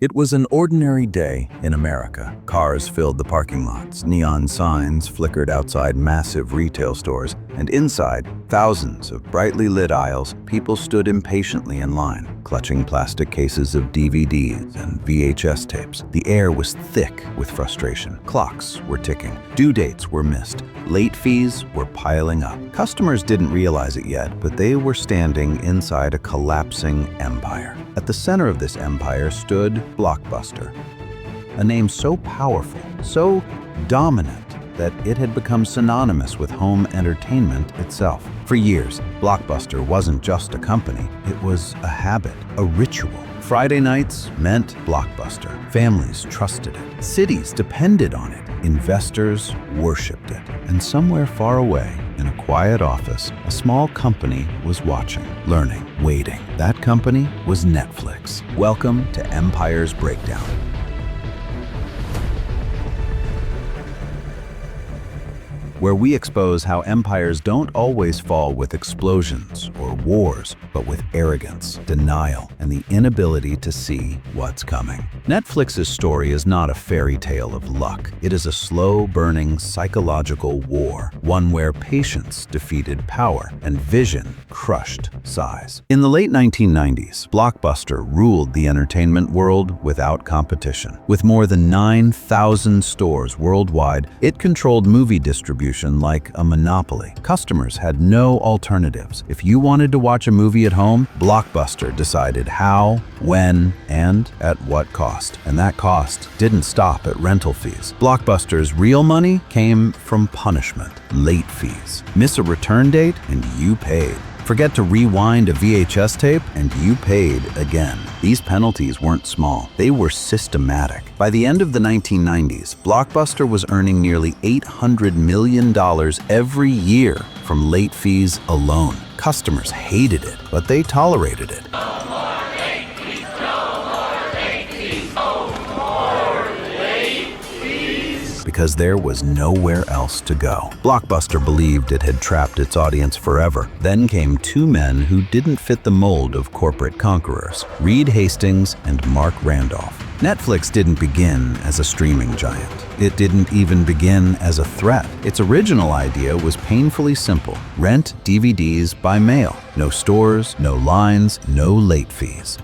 It was an ordinary day in America. Cars filled the parking lots, neon signs flickered outside massive retail stores, and inside, thousands of brightly lit aisles, people stood impatiently in line, clutching plastic cases of DVDs and VHS tapes. The air was thick with frustration. Clocks were ticking. Due dates were missed. Late fees were piling up. Customers didn't realize it yet, but they were standing inside a collapsing empire. At the center of this empire stood Blockbuster, a name so powerful, so dominant, that it had become synonymous with home entertainment itself. For years, Blockbuster wasn't just a company, it was a habit, a ritual. Friday nights meant Blockbuster. Families trusted it. Cities depended on it. Investors worshipped it. And somewhere far away, in a quiet office, a small company was watching, learning, waiting. That company was Netflix. Welcome to Empire's Breakdown. Where we expose how empires don't always fall with explosions or wars, but with arrogance, denial, and the inability to see what's coming. Netflix's story is not a fairy tale of luck. It is a slow-burning psychological war, one where patience defeated power and vision crushed size. In the late 1990s, Blockbuster ruled the entertainment world without competition. With more than 9,000 stores worldwide, it controlled movie distribution like a monopoly. Customers had no alternatives. If you wanted to watch a movie at home, Blockbuster decided how, when, and at what cost. And that cost didn't stop at rental fees. Blockbuster's real money came from punishment, late fees. Miss a return date and you paid. Forget to rewind a VHS tape and you paid again. These penalties weren't small, they were systematic. By the end of the 1990s, Blockbuster was earning nearly $800 million every year from late fees alone. Customers hated it, but they tolerated it. Because there was nowhere else to go. Blockbuster believed it had trapped its audience forever. Then came two men who didn't fit the mold of corporate conquerors, Reed Hastings and Mark Randolph. Netflix didn't begin as a streaming giant. It didn't even begin as a threat. Its original idea was painfully simple: rent DVDs by mail. No stores, no lines, no late fees.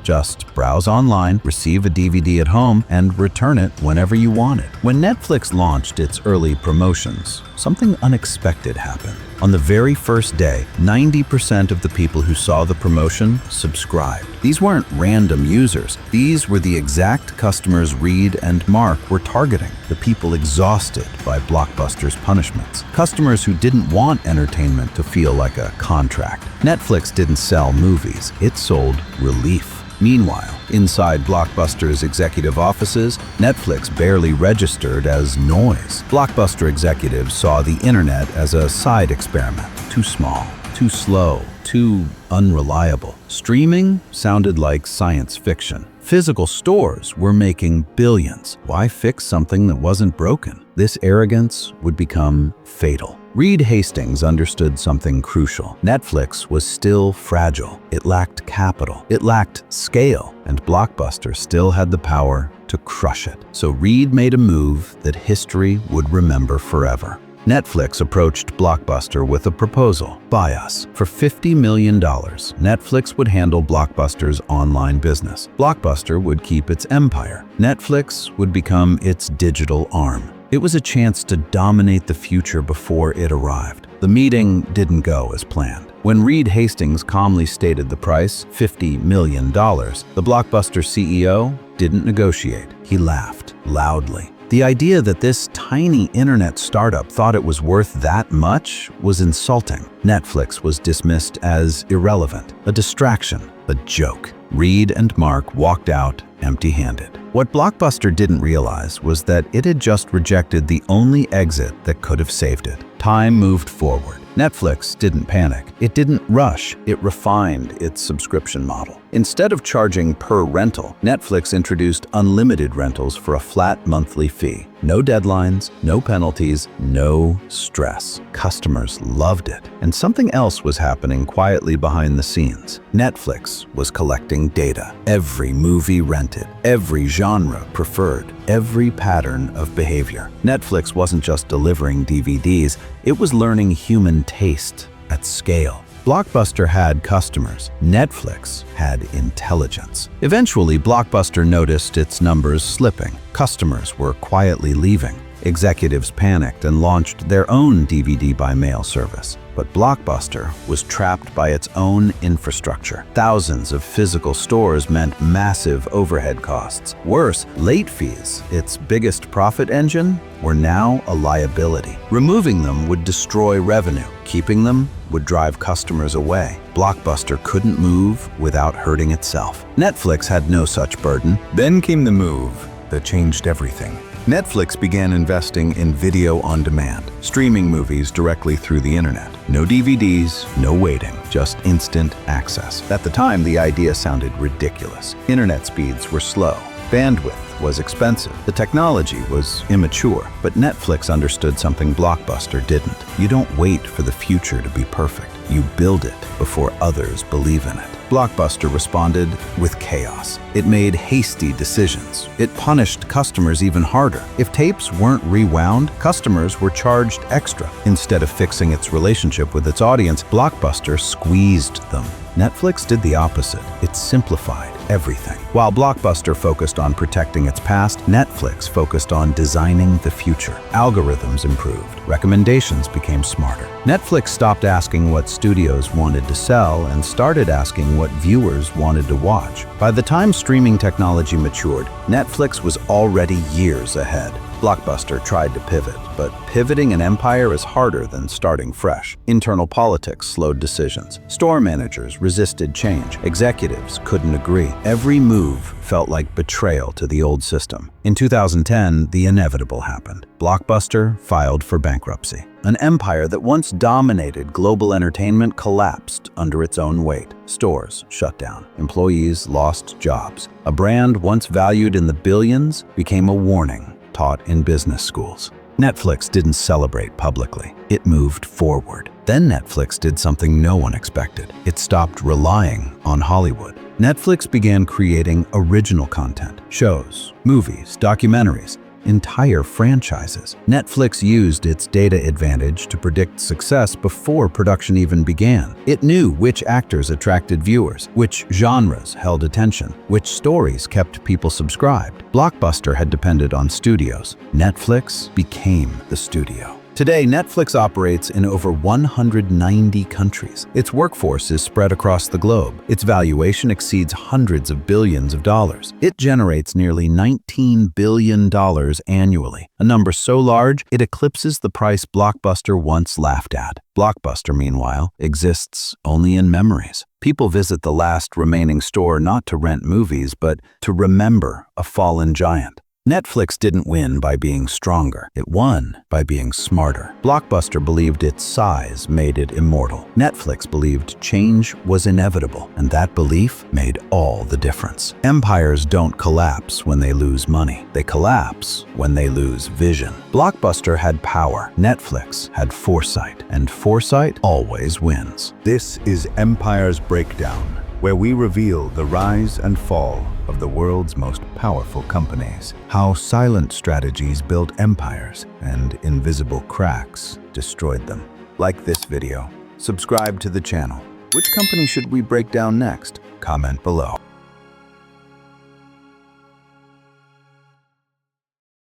Just browse online, receive a DVD at home, and return it whenever you want it. When Netflix launched its early promotions, something unexpected happened. On the very first day, 90% of the people who saw the promotion subscribed. These weren't random users. These were the exact customers Reed and Mark were targeting, the people exhausted by Blockbuster's punishments, customers who didn't want entertainment to feel like a contract. Netflix didn't sell movies, it sold relief. Meanwhile, inside Blockbuster's executive offices, Netflix barely registered as noise. Blockbuster executives saw the internet as a side experiment. Too small, too slow, too unreliable. Streaming sounded like science fiction. Physical stores were making billions. Why fix something that wasn't broken? This arrogance would become fatal. Reed Hastings understood something crucial. Netflix was still fragile. It lacked capital. It lacked scale. And Blockbuster still had the power to crush it. So Reed made a move that history would remember forever. Netflix approached Blockbuster with a proposal: buy us. For $50 million, Netflix would handle Blockbuster's online business. Blockbuster would keep its empire. Netflix would become its digital arm. It was a chance to dominate the future before it arrived. The meeting didn't go as planned. When Reed Hastings calmly stated the price, $50 million, the Blockbuster CEO didn't negotiate. He laughed loudly. The idea that this tiny internet startup thought it was worth that much was insulting. Netflix was dismissed as irrelevant, a distraction, a joke. Reed and Mark walked out empty-handed. What Blockbuster didn't realize was that it had just rejected the only exit that could have saved it. Time moved forward. Netflix didn't panic. It didn't rush. It refined its subscription model. Instead of charging per rental, Netflix introduced unlimited rentals for a flat monthly fee. No deadlines, no penalties, no stress. Customers loved it. And something else was happening quietly behind the scenes. Netflix was collecting data. Every movie rented, every genre preferred, every pattern of behavior. Netflix wasn't just delivering DVDs, it was learning human taste at scale. Blockbuster had customers. Netflix had intelligence. Eventually, Blockbuster noticed its numbers slipping. Customers were quietly leaving. Executives panicked and launched their own DVD by mail service. But Blockbuster was trapped by its own infrastructure. Thousands of physical stores meant massive overhead costs. Worse, late fees, its biggest profit engine, were now a liability. Removing them would destroy revenue. Keeping them would drive customers away. Blockbuster couldn't move without hurting itself. Netflix had no such burden. Then came the move that changed everything. Netflix began investing in video on demand, streaming movies directly through the internet. No DVDs, no waiting, just instant access. At the time, the idea sounded ridiculous. Internet speeds were slow. Bandwidth was expensive. The technology was immature. But Netflix understood something Blockbuster didn't. You don't wait for the future to be perfect. You build it before others believe in it. Blockbuster responded with chaos. It made hasty decisions. It punished customers even harder. If tapes weren't rewound, customers were charged extra. Instead of fixing its relationship with its audience, Blockbuster squeezed them. Netflix did the opposite. It simplified everything. While Blockbuster focused on protecting its past, Netflix focused on designing the future. Algorithms improved. Recommendations became smarter. Netflix stopped asking what studios wanted to sell and started asking what viewers wanted to watch. By the time streaming technology matured, Netflix was already years ahead. Blockbuster tried to pivot, but pivoting an empire is harder than starting fresh. Internal politics slowed decisions. Store managers resisted change. Executives couldn't agree. Every move felt like betrayal to the old system. In 2010, the inevitable happened. Blockbuster filed for bankruptcy. An empire that once dominated global entertainment collapsed under its own weight. Stores shut down. Employees lost jobs. A brand once valued in the billions became a warning taught in business schools. Netflix didn't celebrate publicly. It moved forward. Then Netflix did something no one expected. It stopped relying on Hollywood. Netflix began creating original content, shows, movies, documentaries, entire franchises. Netflix used its data advantage to predict success before production even began. It knew which actors attracted viewers, which genres held attention, which stories kept people subscribed. Blockbuster had depended on studios. Netflix became the studio. Today, Netflix operates in over 190 countries. Its workforce is spread across the globe. Its valuation exceeds hundreds of billions of dollars. It generates nearly $19 billion annually, a number so large it eclipses the price Blockbuster once laughed at. Blockbuster, meanwhile, exists only in memories. People visit the last remaining store not to rent movies, but to remember a fallen giant. Netflix didn't win by being stronger. It won by being smarter. Blockbuster believed its size made it immortal. Netflix believed change was inevitable, and that belief made all the difference. Empires don't collapse when they lose money. They collapse when they lose vision. Blockbuster had power. Netflix had foresight, and foresight always wins. This is Empire's Breakdown, where we reveal the rise and fall of the world's most powerful companies, how silent strategies built empires and invisible cracks destroyed them. Like this video, subscribe to the channel. Which company should we break down next? Comment below.